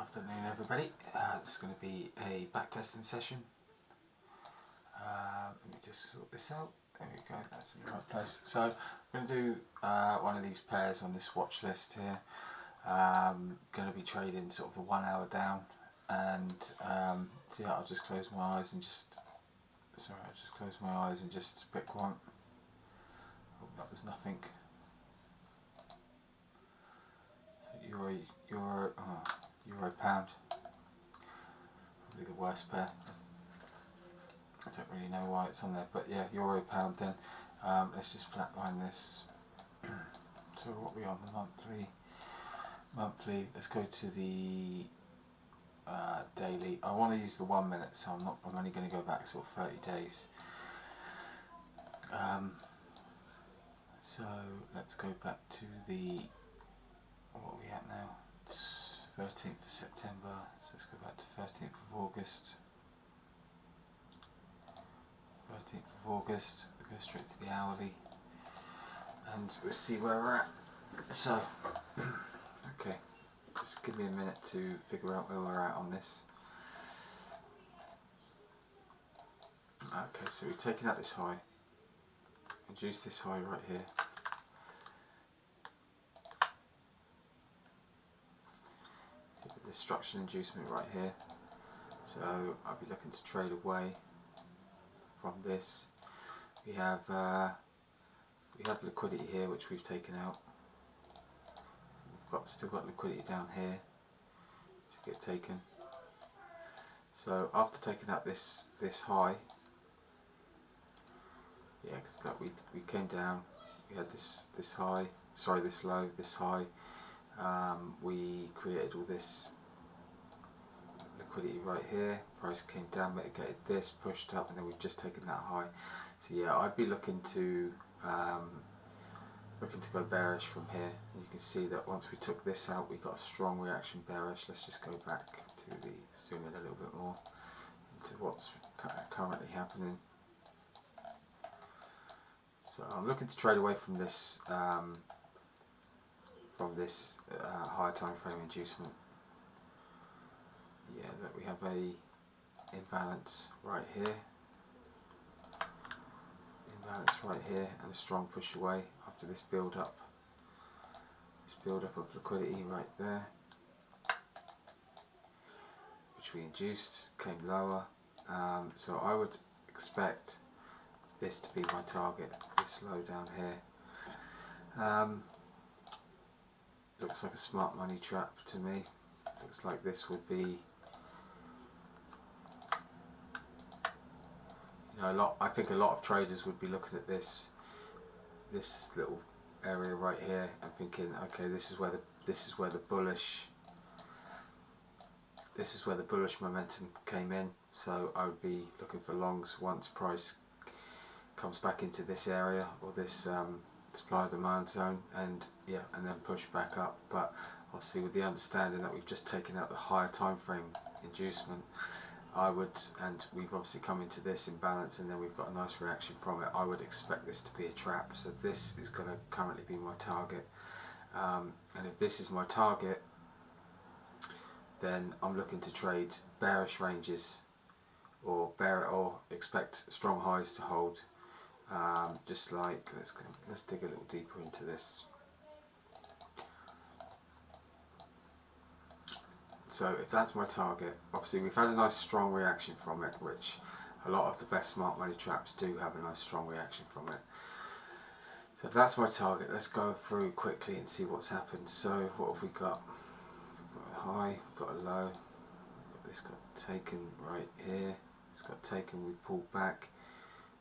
afternoon, everybody. This is going to be a backtesting session. Let me just sort this out. There we go, that's in the right place. So I'm going to do one of these pairs on this watch list here. Going to be trading sort of the 1 hour down, and so yeah, I'll just close my eyes and just pick one. Oh, that was nothing. So Euro pound, probably the worst pair. I don't really know why it's on there, but yeah, Euro pound. Then let's just flatline this. So what are we on, the monthly? Let's go to the daily. I want to use the 1 minute, so I'm only going to go back sort of 30 days. So let's go back to the, what are we at now? It's 13th of September, so let's go back to 13th of August. 13th of August, we'll go straight to the hourly, and we'll see where we're at. So, okay, just give me a minute to figure out where we're at on this. Okay, so we're taking out this high, induce this high right here. Destruction inducement right here, so I'll be looking to trade away from this. We have liquidity here, which we've taken out. We've still got liquidity down here to get taken. So after taking out this high, yeah, because we came down, we had this high, sorry, this low, this high. We created all this liquidity right here, price came down, mitigated this, pushed up, and then we've just taken that high. So yeah, I'd be looking to go bearish from here. You can see that once we took this out, we got a strong reaction bearish. Let's just go back to the, zoom in a little bit more into what's currently happening. So I'm looking to trade away from this higher time frame inducement. Yeah, that we have a imbalance right here, and a strong push away after this build up of liquidity right there, which we induced, came lower. So I would expect this to be my target, this low down here. Looks like a smart money trap to me. Looks like this would be, I think a lot of traders would be looking at this little area right here and thinking, okay, this is where the bullish momentum came in. So I would be looking for longs once price comes back into this area, or this supply demand zone, and yeah, and then push back up. But obviously with the understanding that we've just taken out the higher time frame inducement, and we've obviously come into this imbalance, and then we've got a nice reaction from it, I would expect this to be a trap. So this is going to currently be my target, and if this is my target, then I'm looking to trade bearish ranges, or expect strong highs to hold. Just like, let's dig a little deeper into this. So if that's my target, obviously we've had a nice strong reaction from it, which a lot of the best smart money traps do have a nice strong reaction from it. So if that's my target, let's go through quickly and see what's happened. So what have we got? We've got a high, we've got a low, this got taken right here, it's got taken, we pulled back,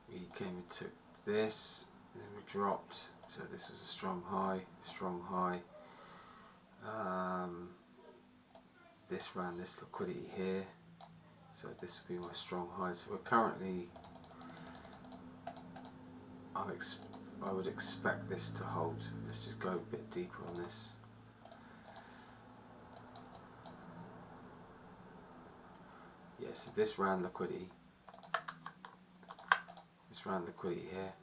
we came and took this, and then we dropped. So this was a strong high, this ran this liquidity here, so this will be my strong high. So we're currently, I would expect this to hold. Let's just go a bit deeper on this. Yeah, so this ran liquidity here.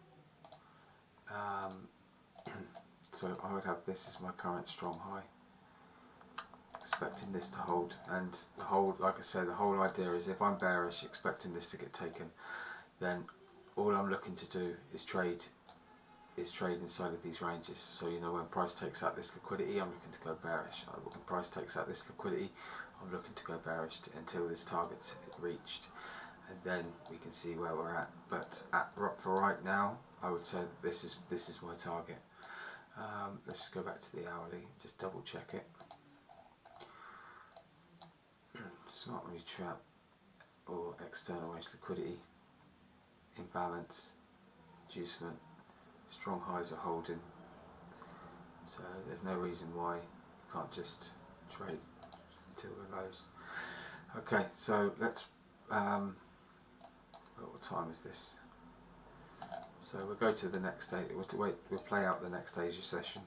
So I would have this as my current strong high. expecting this to hold, and the whole, like I say, the whole idea is if I'm bearish expecting this to get taken, then all I'm looking to do is trade inside of these ranges. So you know, when price takes out this liquidity, I'm looking to go bearish. When price takes out this liquidity, I'm looking to go bearish until this target's reached, and then we can see where we're at. But for right now, I would say that this is my target. Let's just go back to the hourly, just double check it. Smart money trap or external range liquidity, imbalance, inducement, strong highs are holding, so there's no reason why you can't just trade until the lows. Okay, so let's what time is this? So we'll go to the next day. We'll play out the next Asia session.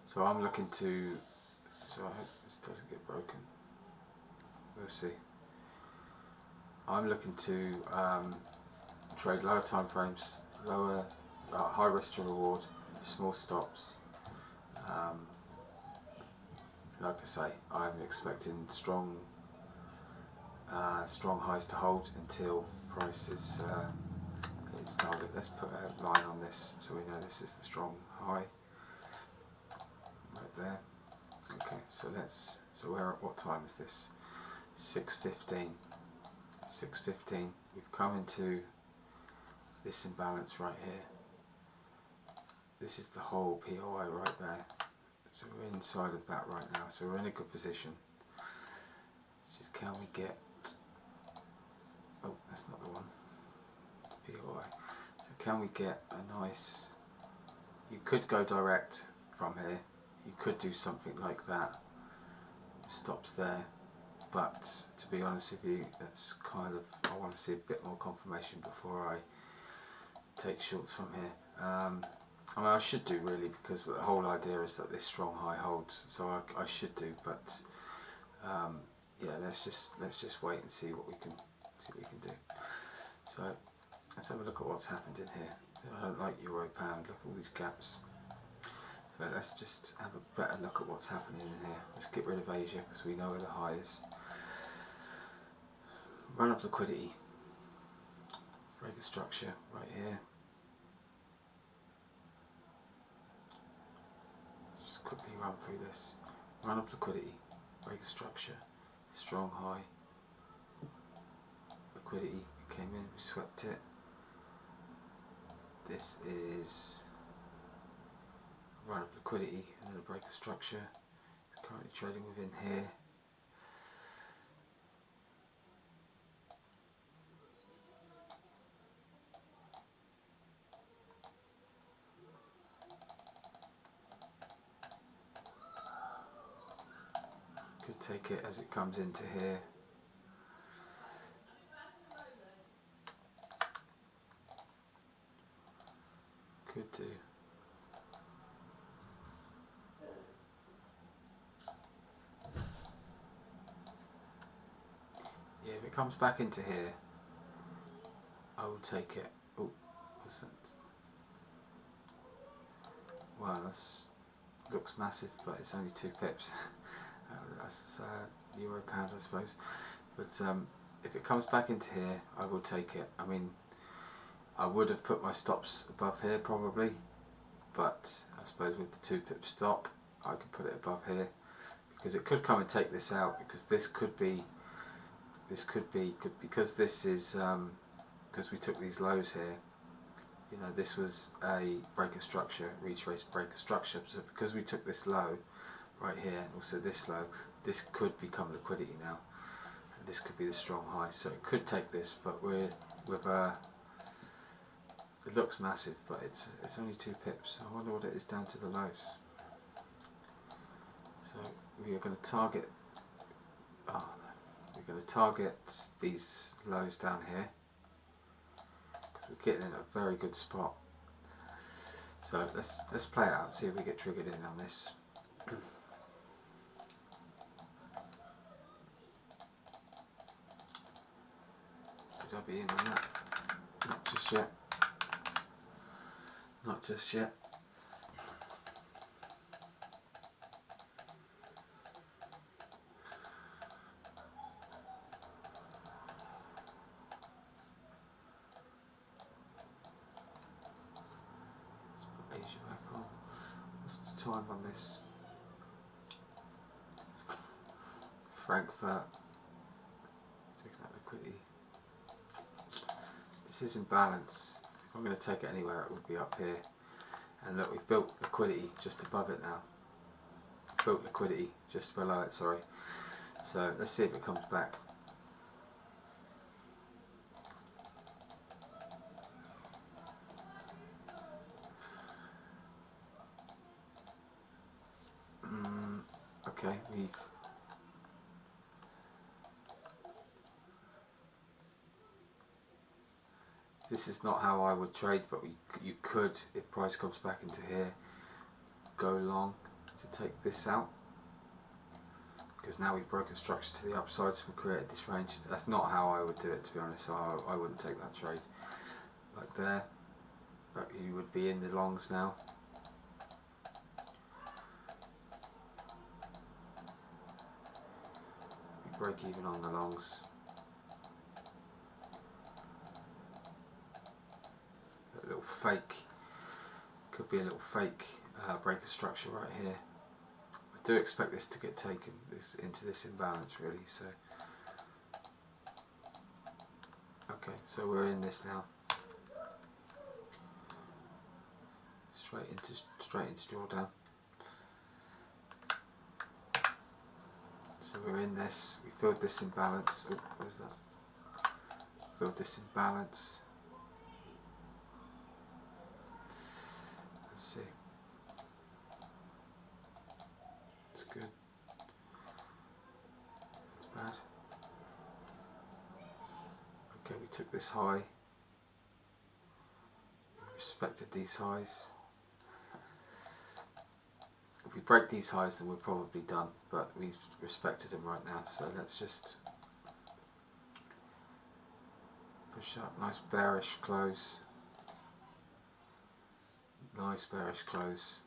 So I'm looking to, so I hope this doesn't get broken. We'll see. I'm looking to trade lower time frames, lower high risk to reward, small stops. Like I say, I'm expecting strong highs to hold until price is target. Let's put a line on this so we know this is the strong high right there. Okay, so we're at, what time is this? 6:15. 6:15. We've come into this imbalance right here. This is the whole POI right there. So we're inside of that right now. So we're in a good position. Just can we get? Oh, that's not the one. POI. So can we get a nice? You could go direct from here. You could do something like that. Stops there. But to be honest with you, that's kind of, I want to see a bit more confirmation before I take shorts from here. I mean, I should do really, because the whole idea is that this strong high holds, so I should do. But yeah, let's just wait and see what we can do. So let's have a look at what's happened in here. I don't like euro pound. Look at all these gaps. So let's just have a better look at what's happening in here. Let's get rid of Asia because we know where the high is. Run of liquidity. Break a structure right here. Let's just quickly run through this. Run of liquidity. Break a structure. Strong high. Liquidity. We came in, we swept it. This is run of liquidity and then a break of structure. It's currently trading within here. Could take it as it comes into here. Could do. Yeah, if it comes back into here, I will take it. Oh, what's that? Wow, that's looks massive, but it's only 2 pips. That's euro pound, I suppose. But if it comes back into here, I will take it. I mean, I would have put my stops above here probably, but I suppose with the 2 pip stop, I could put it above here, because it could come and take this out, because this could be because this is because we took these lows here. You know, this was a breaker structure, retrace breaker structure. So because we took this low right here, and also this low, this could become liquidity now. And this could be the strong high. So it could take this, but we're with it looks massive, but it's only 2 pips. I wonder what it is down to the lows. So we are going to target. Oh, we're going to target these lows down here, because we're getting in a very good spot. So let's play it out, see if we get triggered in on this. Should I be in on that? Not just yet. Not just yet. Let's put Asia back on. What's the time on this? Frankfurt. Taking out liquidity. This is in balance. If I'm going to take it anywhere, it would be up here. And look, we've built liquidity just above it now. Built liquidity just below it, sorry. So let's see if it comes back. Okay, this is not how I would trade, but you could, if price comes back into here, go long to take this out. Because now we've broken structure to the upside, so we created this range. That's not how I would do it, to be honest, so I wouldn't take that trade. Like there, but you would be in the longs now. We break even on the longs. A little fake, could be a little fake breaker structure right here. I do expect this to get taken into this imbalance really, so okay, so we're in this now. Straight into drawdown. So we're in this, we filled this imbalance. Oh, where's that? Filled this imbalance. Let's see. It's good. It's bad. Okay, we took this high. We respected these highs. If we break these highs, then we're probably done, but we've respected them right now, so let's just push up. Nice bearish close. Nice bearish close.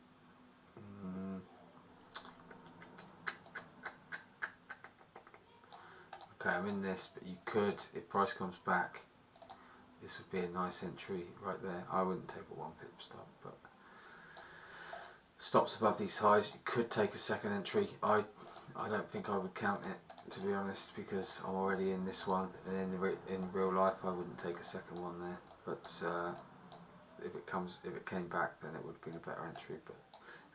Okay, I'm in this, but you could, if price comes back, this would be a nice entry right there. I wouldn't take a 1 pip stop, but stops above these highs, you could take a second entry. I don't think I would count it, to be honest, because I'm already in this one, and in real life I wouldn't take a second one there. But if it came back, then it would have been a better entry. But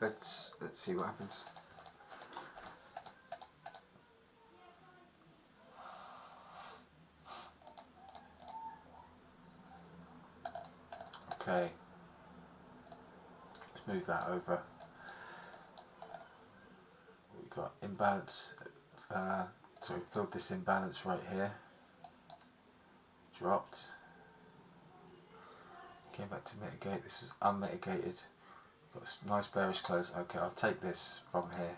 let's see what happens. Okay, let's move that over. We've got imbalance, so we filled this imbalance right here, dropped, came back to mitigate. This is unmitigated, got a nice bearish close. Okay, I'll take this from here,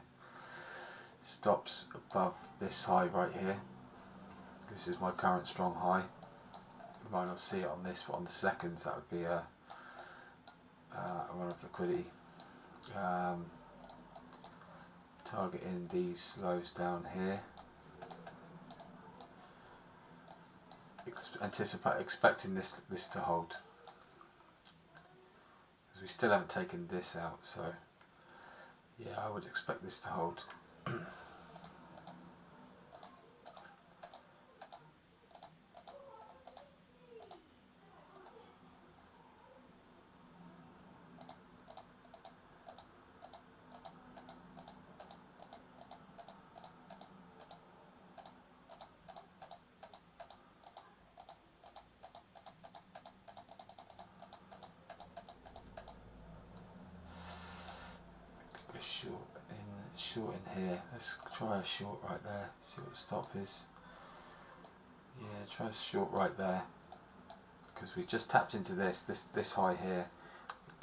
stops above this high right here. This is my current strong high. You might not see it on this, but on the seconds that would be a run of liquidity. Targeting these lows down here. Expecting this to hold, because we still haven't taken this out. So yeah, I would expect this to hold. Short in here. Let's try a short right there. See what the stop is. Yeah, try a short right there, because we've just tapped into this high here.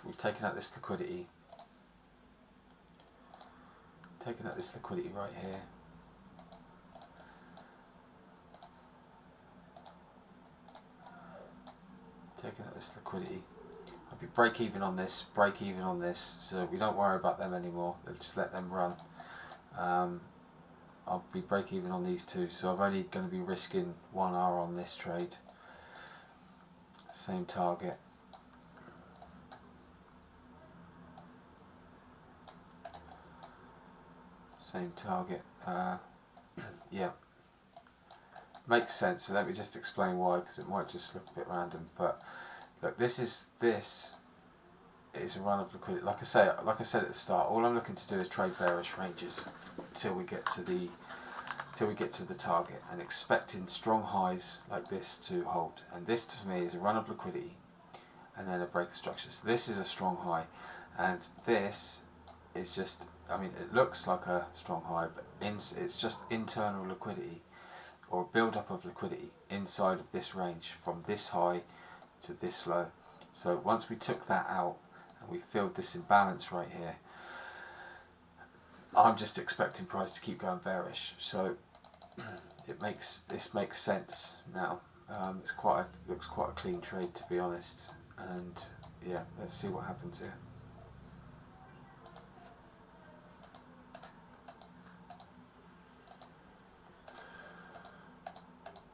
We've taken out this liquidity. Taken out this liquidity right here. Taking out this liquidity. I'll be break even on this, break even on this, so we don't worry about them anymore. Let's just let them run. I'll be break even on these two, so I'm only going to be risking 1 hour on this trade. Same target. Same target. Yeah, makes sense. So let me just explain why, because it might just look a bit random. But look, this is a run of liquidity. Like I said at the start, all I'm looking to do is trade bearish ranges till we get to the target, and expecting strong highs like this to hold. And this to me is a run of liquidity and then a break of structure. So this is a strong high, and this is just, I mean, it looks like a strong high, but it's just internal liquidity, or a build up of liquidity inside of this range from this high to this low. So once we took that out and we filled this imbalance right here, I'm just expecting price to keep going bearish. So this makes sense now. Looks quite a clean trade, to be honest. And yeah, let's see what happens here.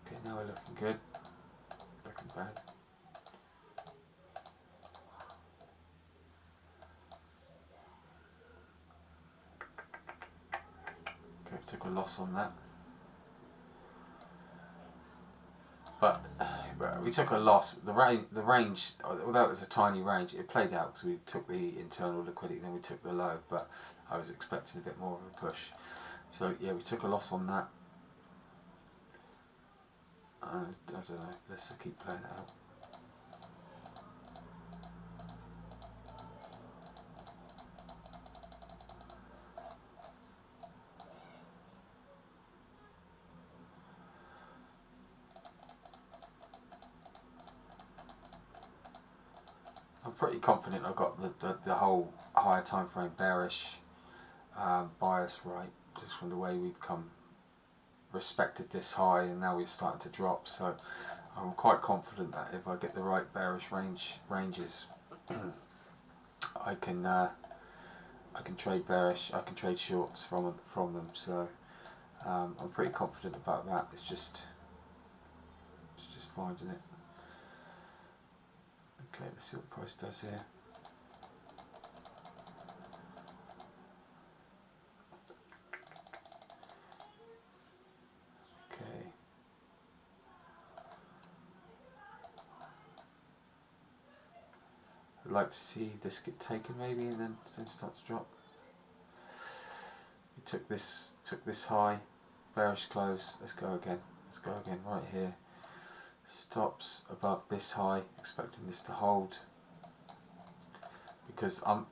Okay, now we're looking good. Looking bad. Okay, took a loss on that. But we took a loss. The range, although it was a tiny range, it played out because we took the internal liquidity, then we took the low. But I was expecting a bit more of a push. So yeah, we took a loss on that. I don't know. Let's keep playing it out. I'm pretty confident I got the whole higher time frame bearish bias right, just from the way we've respected this high, and now we've started to drop. So I'm quite confident that if I get the right bearish ranges, I can trade bearish. I can trade shorts from them. So I'm pretty confident about that. It's just finding it. Okay, let's see what price does here. Okay. I'd like to see this get taken maybe, and then start to drop. We took this high, bearish close. Let's go again. Let's go again right here. Stops above this high, expecting this to hold, because I'm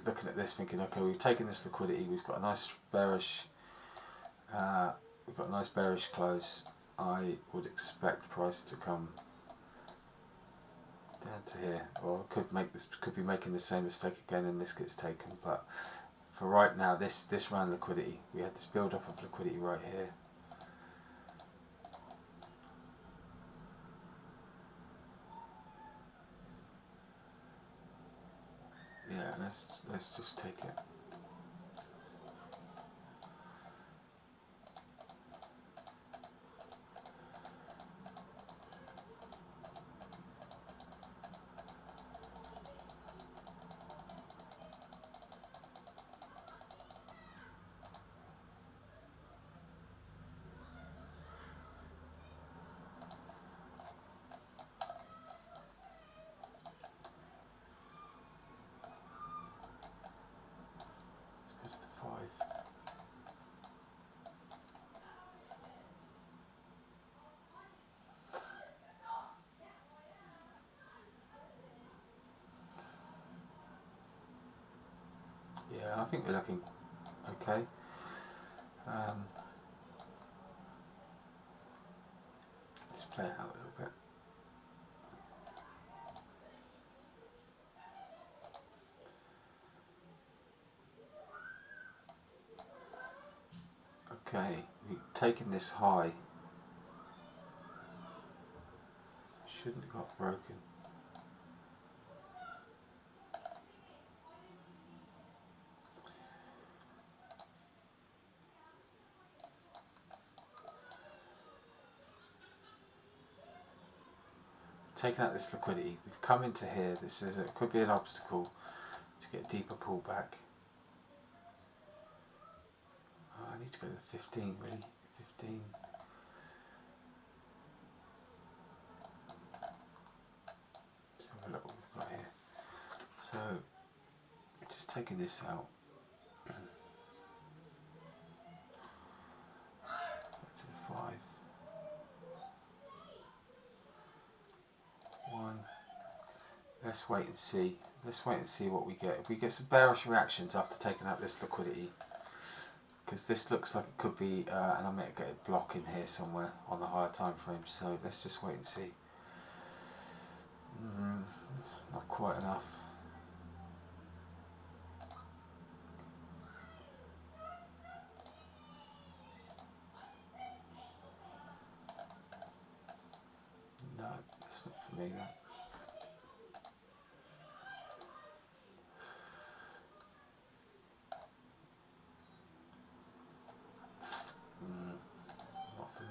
looking at this thinking, okay, we've taken this liquidity, we've got a nice bearish close. I would expect price to come down to here, or could be making the same mistake again and this gets taken. But for right now, this ran liquidity. We had this build up of liquidity right here. Yeah, let's just take it. Let's go to the 5. Yeah, I think we're looking okay. Let's play it out a little bit. Okay, we've taken this high. Shouldn't have got broken. taken out this liquidity. We've come into here. This is it could be an obstacle to get a deeper pullback. Oh, I need to go to the 15 really. 15. Let's have a look what we've got here. So just taking this out. Back to the 5. 1. Let's wait and see. Let's wait and see what we get. If we get some bearish reactions after taking out this liquidity, because this looks like it could be an unmitigated block in here somewhere on the higher time frame. So let's just wait and see. Not quite enough. No, it's not for me that. Not for me.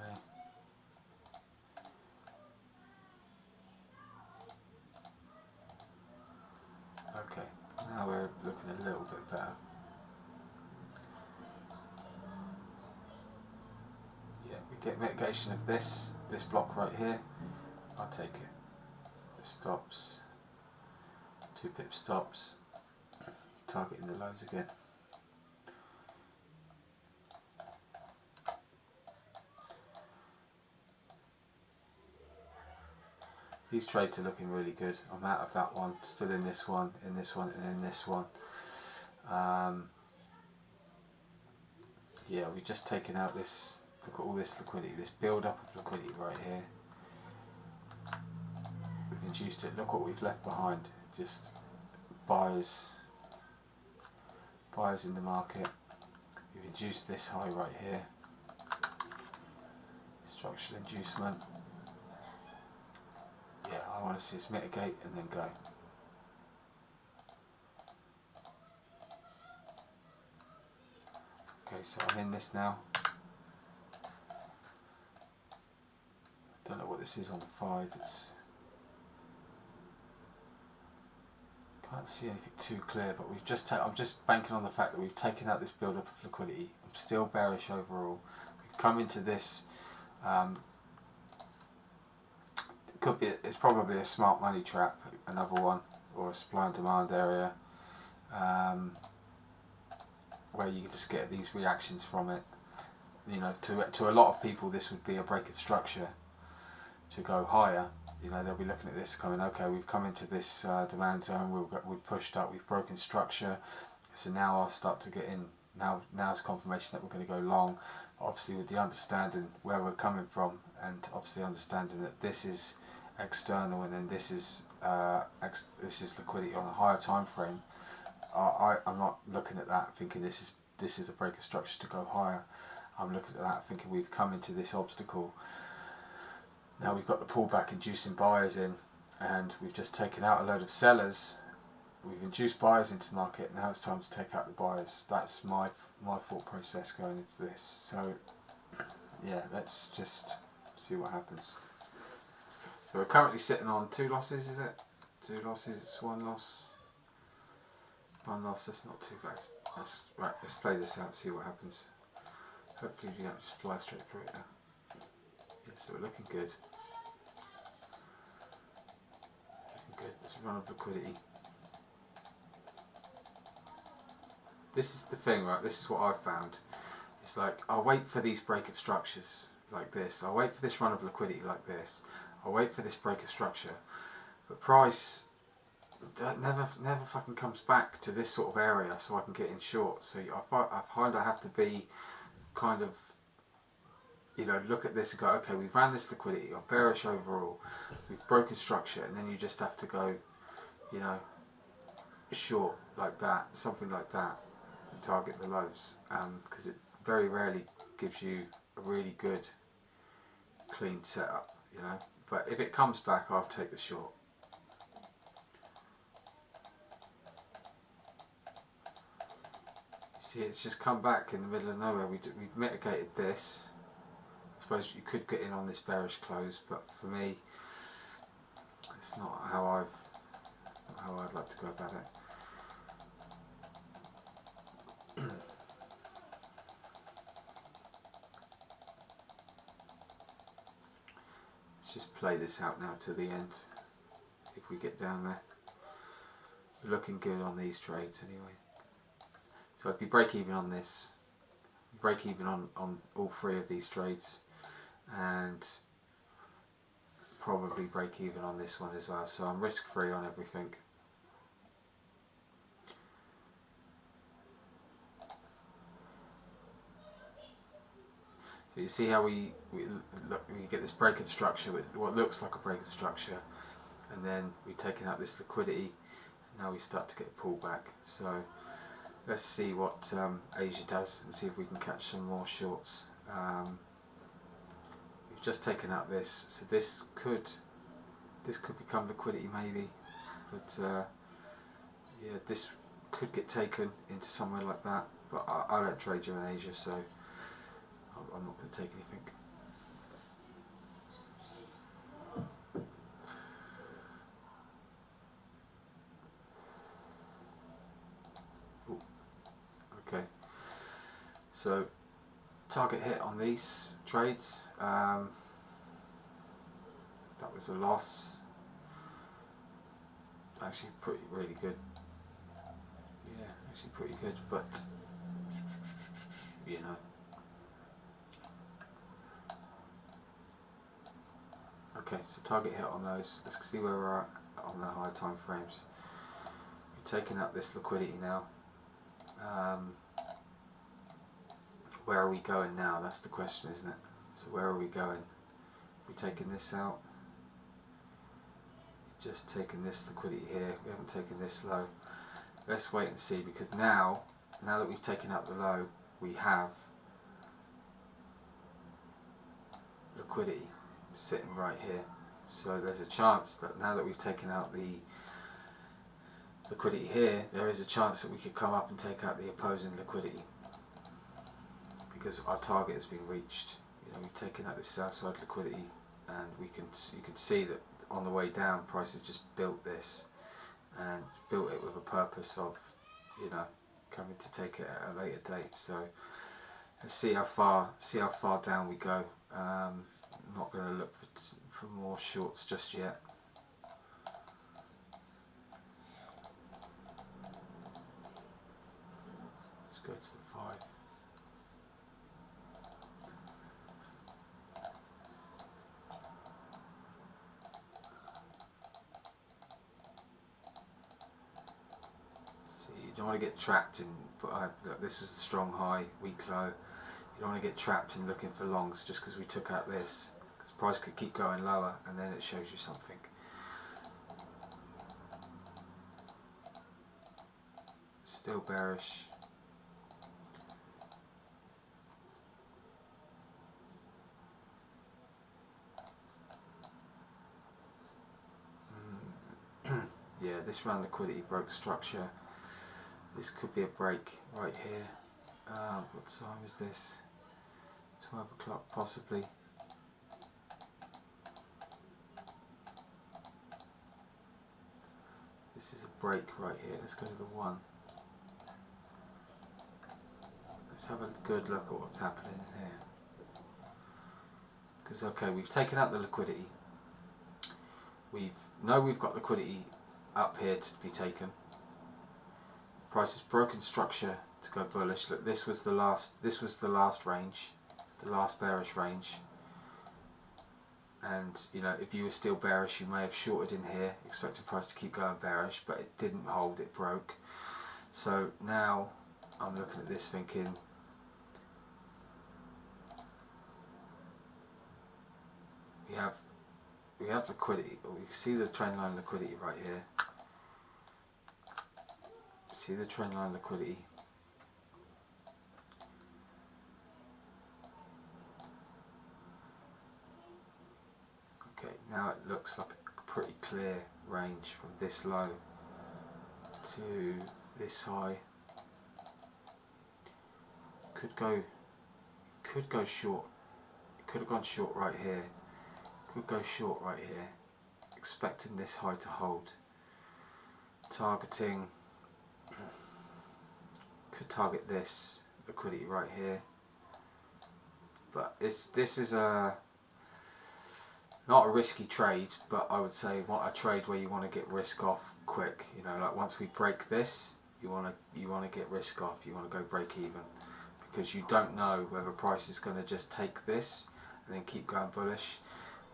Okay, now we're looking a little bit better. Yeah, we get mitigation of this block right here. I'll take it. Stops. 2 pip stops. Targeting the lows again. These trades are looking really good. I'm out of that one, still in this one, and in this one. Yeah, we've just taken out this, look at all this liquidity, this build up of liquidity right here. We've induced it, look what we've left behind, just buyers in the market. We've induced this high right here, structural inducement. Yeah, I want to see us mitigate and then go. Okay, so I'm in this now. Don't know what this is on the 5. It's can't see anything too clear, but we've just I'm just banking on the fact that we've taken out this build up of liquidity. I'm still bearish overall. We've come into this. Could be, it's probably a smart money trap, another one, or a supply and demand area, where you just get these reactions from it. You know, to a lot of people, this would be a break of structure to go higher. You know, they'll be looking at this, coming, okay, we've come into this demand zone, we've pushed up, we've broken structure, so now I'll start to get in. Now it's confirmation that we're going to go long. Obviously, with the understanding where we're coming from, and obviously understanding that this is external, and then this is liquidity on a higher time frame. I'm not looking at that thinking this is a break of structure to go higher. I'm looking at that thinking we've come into this obstacle. Now we've got the pullback inducing buyers in, and we've just taken out a load of sellers. We've induced buyers into the market. Now it's time to take out the buyers. That's my thought process going into this. So yeah, let's just see what happens. So we're currently sitting on 2 losses, is it? 2 losses, 1 loss. 1 loss, that's not too bad. Let's play this out, see what happens. Hopefully we don't just fly straight through it now. Yeah, so we're looking good. Looking good. There's a run of liquidity. This is the thing, right? This is what I've found. It's like, I'll wait for these break of structures like this. I'll wait for this run of liquidity like this. I'll wait for this break of structure. But price never fucking comes back to this sort of area so I can get in short. So I find I have to be kind of, you know, look at this and go, okay, we've ran this liquidity, I'm bearish overall, we've broken structure, and then you just have to go, you know, short like that, something like that, and target the lows, because it very rarely gives you a really good clean setup, you know. But if it comes back, I'll take the short. See, it's just come back in the middle of nowhere. We've mitigated this. I suppose you could get in on this bearish close, but for me, That's not how I'd like to go about it. Let's just play this out now to the end. If we get down there, we're looking good on these trades anyway. So I'd be break even on this, break even on all three of these trades, and probably break even on this one as well. So I'm risk free on everything. So you see how we get this break of structure with what looks like a break of structure, and then we've taken out this liquidity. Now we start to get a pullback. So let's see what Asia does and see if we can catch some more shorts. We've just taken out this, so this could become liquidity maybe, but yeah, this could get taken into somewhere like that. But I don't trade you in Asia, so I'm not going to take anything. Ooh. Okay, so target hit on these trades. That was a loss. Actually, really good. Yeah, actually pretty good, but you know. Okay, so target hit on those. Let's see where we're at on the high time frames. We're taking out this liquidity now. Where are we going now? That's the question, isn't it? So where are we going? We're taking this out. Just taking this liquidity here. We haven't taken this low. Let's wait and see, because now that we've taken out the low, we have liquidity sitting right here. So there's a chance that now that we've taken out the liquidity here, there is a chance that we could come up and take out the opposing liquidity, because our target has been reached. You know, we've taken out this south side liquidity, and you can see that on the way down, prices just built this and built it with a purpose of, you know, coming to take it at a later date. So let's see how far down we go. I'm not going to look for more shorts just yet. Let's go to the 5. You don't want to get trapped in, look, this was a strong high, weak low. You don't want to get trapped in looking for longs just because we took out this, because price could keep going lower and then it shows you something. Still bearish. Yeah, this round liquidity broke structure. This could be a break right here. What time is this? 12 o'clock possibly. This is a break right here. Let's go to the 1. Let's have a good look at what's happening in here. Because okay, we've taken out the liquidity. We've got liquidity up here to be taken. Price has broken structure to go bullish. Look, this was the last range, the last bearish range. And you know, if you were still bearish, you may have shorted in here, expecting price to keep going bearish, but it didn't hold, it broke. So now I'm looking at this thinking, we have liquidity. We see the trend line liquidity right here. See the trend line liquidity. Okay, now it looks like a pretty clear range from this low to this high. Could go short. It could have gone short right here. Could go short right here. It expecting this high to hold. Targeting, could target this liquidity right here, but this is a not a risky trade, but I would say a trade where you want to get risk off quick. You know, like once we break this, you want to get risk off. You want to go break even, because you don't know whether price is going to just take this and then keep going bullish,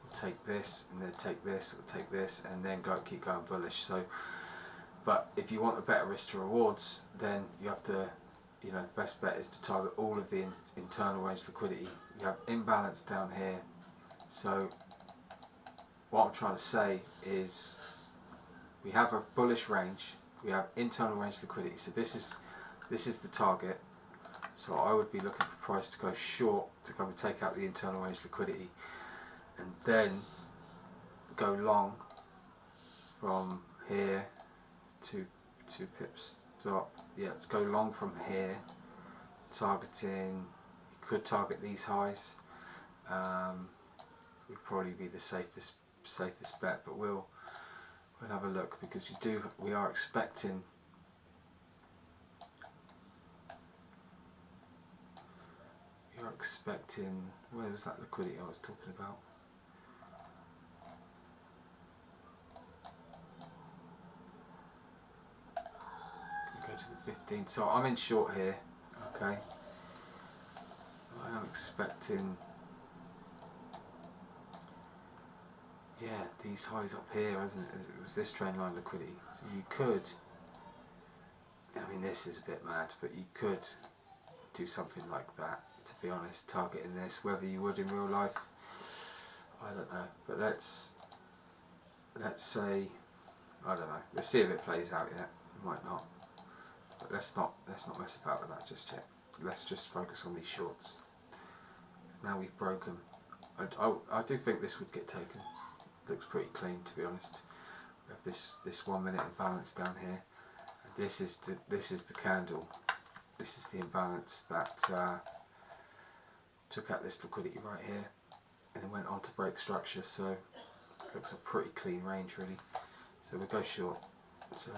or take this and then take this, or take this and then keep going bullish. So, but if you want a better risk to rewards, then you have to, you know, the best bet is to target all of the internal range liquidity. You have imbalance down here. So what I'm trying to say is we have a bullish range, we have internal range liquidity. So this is the target. So I would be looking for price to go short to come and take out the internal range liquidity, and then go long from here to 2 pips stop. Yeah, go long from here, targeting. You could target these highs. Would probably be the safest bet, but we'll have a look, because we are expecting where was that liquidity I was talking about? Go to the 15. So I'm in short here, okay. So I am expecting, yeah, these highs up here, isn't it? It was this trend line liquidity. So you could, I mean, this is a bit mad, but you could do something like that, to be honest, targeting this. Whether you would in real life, I don't know, but let's say, I don't know, let's see if it plays out yet. It might not, but let's not mess about with that just yet. Let's just focus on these shorts. Now we've broken, I do think this would get taken. Looks pretty clean, to be honest. We have this 1 minute imbalance down here, and this is the candle. This is the imbalance that took out this liquidity right here, and it went on to break structure. So it looks a pretty clean range, really. So we go short. So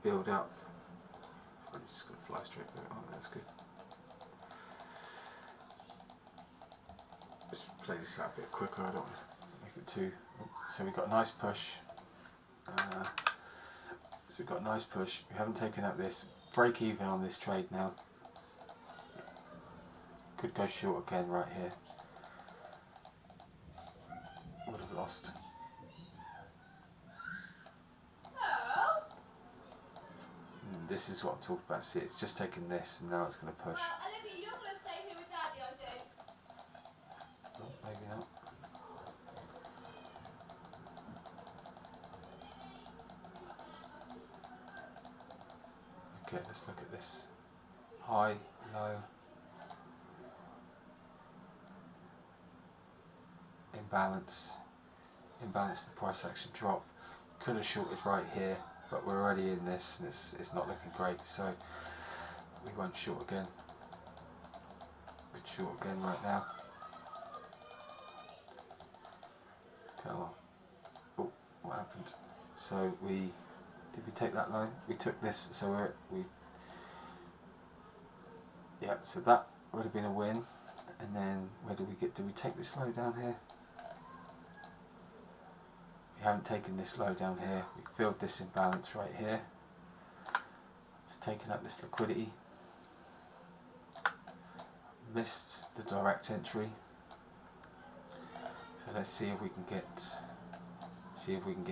build up. I'm just going to fly straight through it. Oh, that's good. Let's play this out a bit quicker. I don't want to make it too. So we've got a nice push. So we've got a nice push. We haven't taken out this. Break even on this trade now. Could go short again right here. Would have lost. And this is what I'm talking about. See, it's just taken this, and now it's going to push. Olivia, you're going to stay here with Daddy, I think. Oh, maybe not. Okay, let's look at this. High, low, imbalance for price action drop. Could have shorted right here, but we're already in this, and it's not looking great, so we won't short again. Could short again right now. Come on. Oh, what happened? So did we take that low? We took this, so yeah, so that would have been a win. And then where did we get? Did we take this low down here? We haven't taken this low down here. We filled this imbalance right here. So taking up this liquidity. Missed the direct entry. So let's see if we can get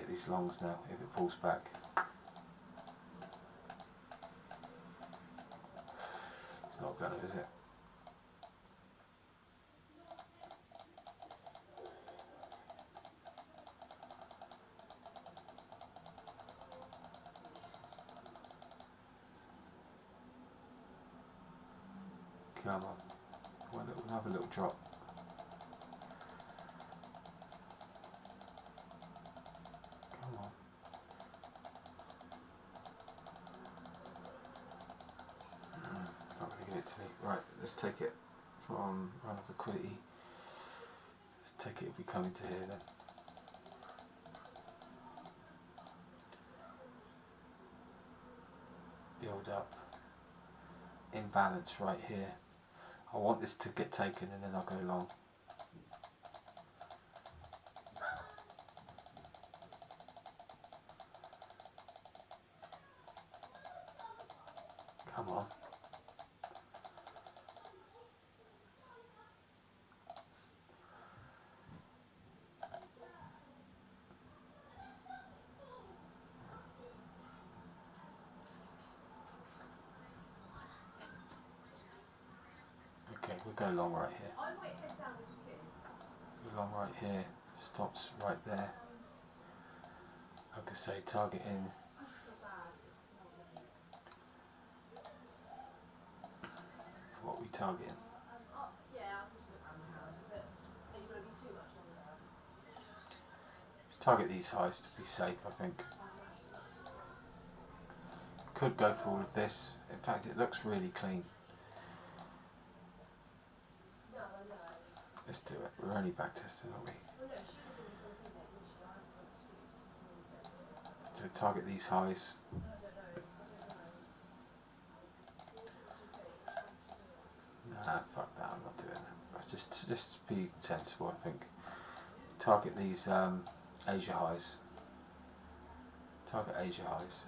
these longs now if it pulls back. It's not gonna, is it? Come on. We'll have a little drop. Come on. Not going to give it to me. Right, let's take it from run of liquidity. take it if we come into here then. Build up. Imbalance right here. I want this to get taken and then I'll go long. Come on. Okay, we'll go long right here. Go long right here. Stops right there. Like I say, target in. What we targeting? Let's target these highs to be safe, I think. Could go for all of this. In fact, it looks really clean. Let's do it. We're only backtesting, aren't we? So target these highs. Nah, fuck that. I'm not doing that. Just be sensible, I think. Target these Asia highs. Target Asia highs.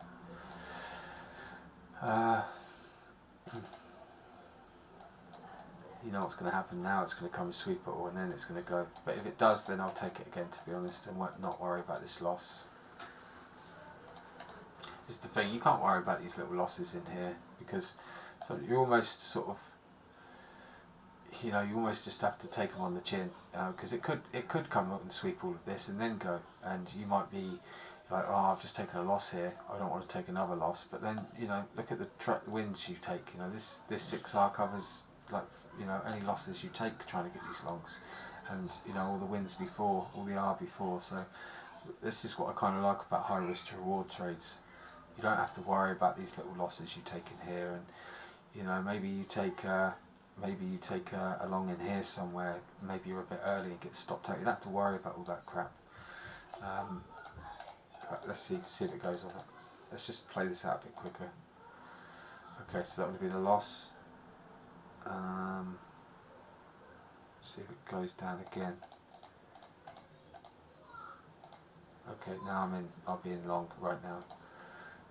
You know what's going to happen now, it's going to come and sweep it all and then it's going to go. But if it does, then I'll take it again, to be honest, and not worry about this loss. This is the thing, you can't worry about these little losses in here, because so you almost sort of, you know, you almost just have to take them on the chin, because it could come up and sweep all of this and then go, and you might be like, oh, I've just taken a loss here, I don't want to take another loss. But then, you know, look at the wins you take. You know, this 6R covers, like, you know, any losses you take trying to get these longs, and you know, all the wins before, all the R before. So this is what I kind of like about high risk to reward trades. You don't have to worry about these little losses you take in here, and you know, maybe you take a long in here somewhere, maybe you're a bit early and get stopped out. You don't have to worry about all that crap. But let's see if it goes on it. Let's just play this out a bit quicker. Okay, so that would be the loss. See if it goes down again. Okay, now I'll be in long right now.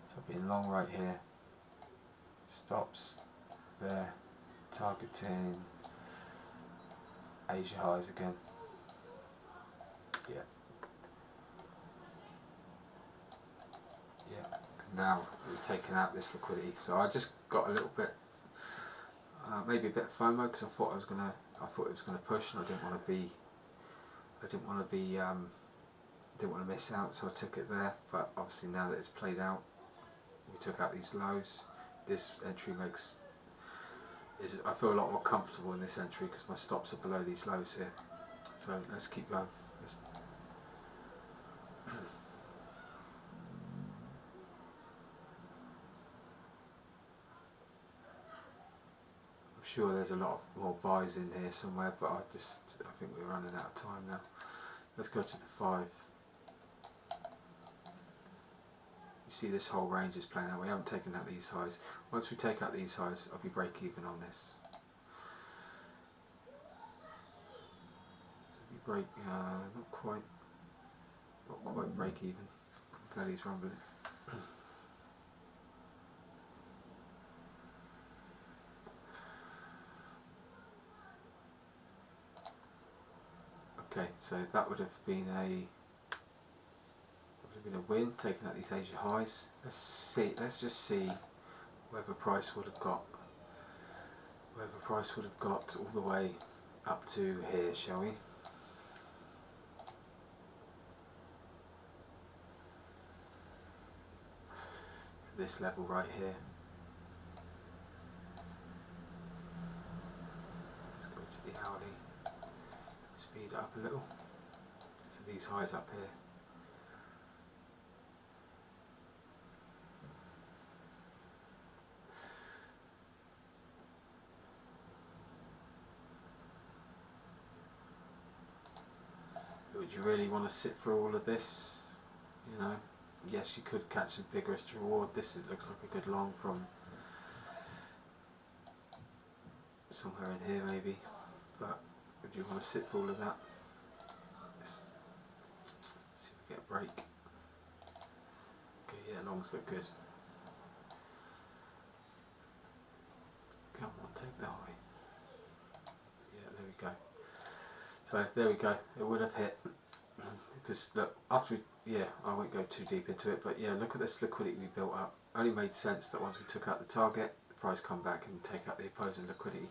So I'll be in long right here. Stops there. Targeting Asia highs again. Yeah. Yeah. Now we're taking out this liquidity. So I just got a little bit, maybe a bit of FOMO, because I thought it was gonna push, and I didn't want to miss out, so I took it there. But obviously now that it's played out, we took out these lows. This entry I feel a lot more comfortable in this entry because my stops are below these lows here. So let's keep going. I'm sure there's a lot of more buys in here somewhere, but I think we're running out of time now. Let's go to the 5. You see this whole range is playing out. We haven't taken out these highs. Once we take out these highs, I'll be break even on this. So we break, not quite break even. Belly's rumbling. Okay, so that would have been a win, taking out these Asia highs. Let's just see where the price would have got. Where the price would have got all the way up to here, shall we? This level right here. Let's go to the hourly. Speed it up a little. So these highs up here. would you really want to sit through all of this? You know, yes, you could catch some big risk to reward. This looks like a good long from somewhere in here maybe, but would you want to sit through all of that? Let's see if we get a break. Okay, yeah, longs look good. Come on, take that away. Yeah, there we go. So there we go. It would have hit because look, after we, yeah, I won't go too deep into it, but yeah, look at this liquidity we built up. Only made sense that once we took out the target, the price come back and take out the opposing liquidity.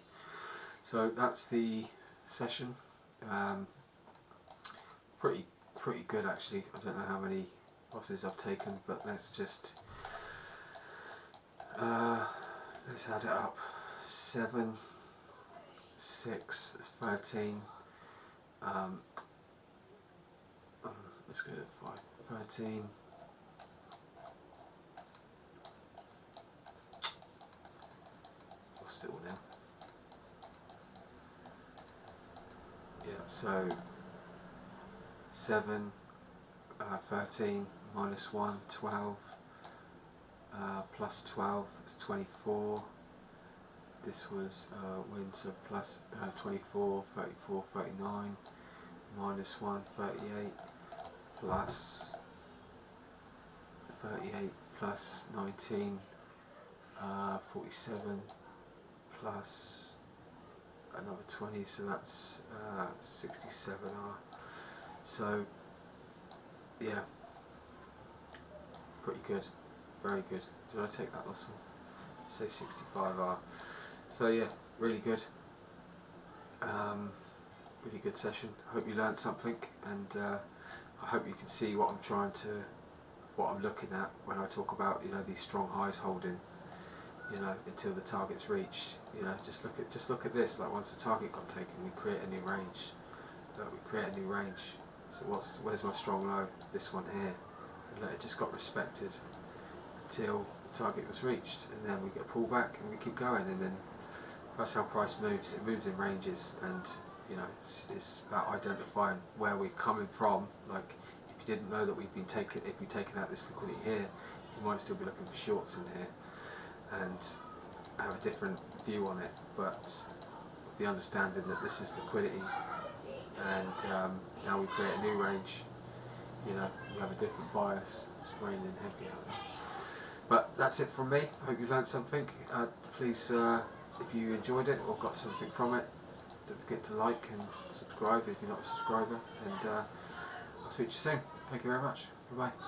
So that's the session. Pretty good actually. I don't know how many losses I've taken, but let's just let's add it up. 7, 6, 13. Let's go to 5, 13. Lost it all now. Yeah, so 7, 13, minus 1, 12, plus 12 is 24. This was win, so plus 24, 34, 39, minus 1, 38, plus 38, plus 19, 47, plus another 20, so that's 67 R. So yeah, pretty good, very good. Did I take that loss off? Say 65 R. So yeah, really good. Really good session. Hope you learned something, and I hope you can see what I'm looking at when I talk about, you know, these strong highs holding, you know, until the target's reached. You know, just look at this. Like once the target got taken, we create a new range. Look, we create a new range. So where's my strong low? This one here. And look, it just got respected until the target was reached, and then we get a pullback and we keep going, and then that's how price moves. It moves in ranges, and you know, it's about identifying where we're coming from. Like if you didn't know that we've taken out this liquidity here, you might still be looking for shorts in here and have a different view on it, but with the understanding that this is liquidity, and now we create a new range, you know, you have a different bias. It's raining heavy out there. But that's it from me. I hope you learned something. Please, if you enjoyed it or got something from it, don't forget to like and subscribe if you're not a subscriber, and I'll speak to you soon. Thank you very much. Bye bye.